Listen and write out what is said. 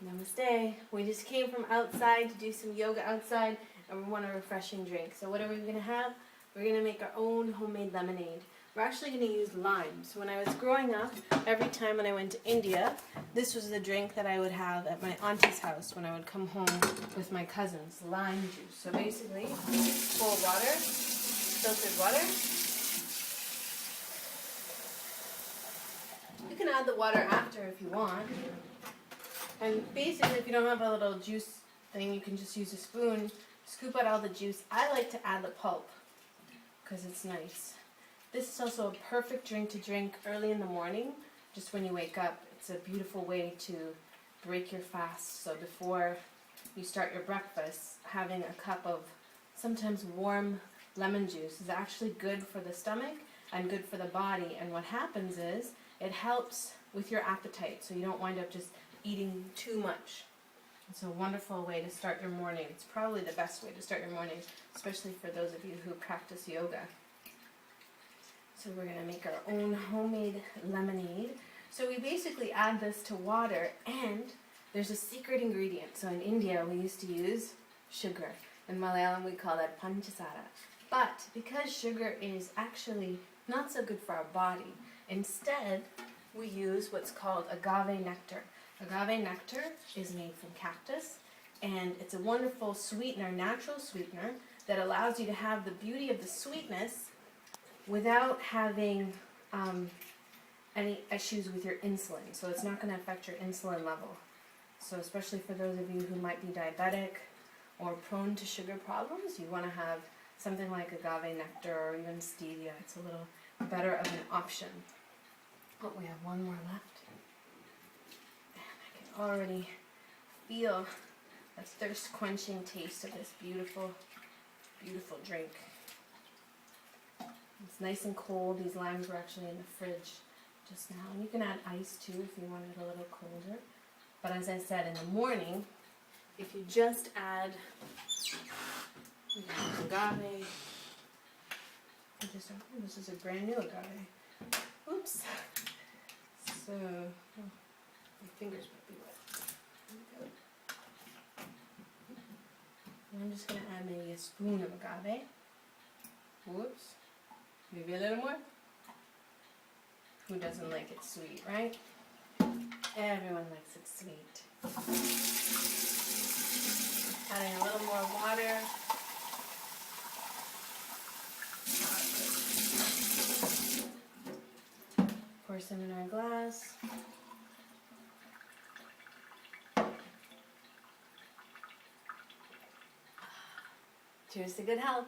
Namaste. We just came from outside to do some yoga outside and we want a refreshing drink. So what are we going to have? We're going to make our own homemade lemonade. We're actually going to use lime. So when I was growing up, every time when I went to India, this was the drink that I would have at my auntie's house when I would come home with my cousins, lime juice. So basically, cold water, filtered water. You can add the water after if you want. And basically, if you don't have a little juice thing, you can just use a spoon, scoop out all the juice. I like to add the pulp because it's nice. This is also a perfect drink to drink early in the morning, just when you wake up. It's a beautiful way to break your fast. So before you start your breakfast, having a cup of sometimes warm lemon juice is actually good for the stomach and good for the body. And what happens is it helps with your appetite, so you don't wind up just eating too much. It's a wonderful way to start your morning. It's probably the best way to start your morning, especially for those of you who practice yoga. So we're going to make our own homemade lemonade. So we basically add this to water, and there's a secret ingredient. So in India we used to use sugar. In Malayalam we call that panchasara. But because sugar is actually not so good for our body, instead we use what's called agave nectar. Agave nectar is made from cactus, and it's a wonderful sweetener, natural sweetener, that allows you to have the beauty of the sweetness without having any issues with your insulin. So it's not going to affect your insulin level. So especially for those of you who might be diabetic or prone to sugar problems, you want to have something like agave nectar or even stevia. It's a little better of an option. Oh, we have one more left. Already feel the thirst-quenching taste of this beautiful, beautiful drink. It's nice and cold. These limes were actually in the fridge just now. And you can add ice too if you want it a little colder. But as I said, in the morning, if you just add agave, this is a brand new agave. Oops. So, my fingers might be wet. There we go. And I'm just going to add maybe a spoon of agave. Whoops. Maybe a little more. Who doesn't like it sweet, right? Everyone likes it sweet. Adding a little more water. Pour some in our glass. Cheers to good health.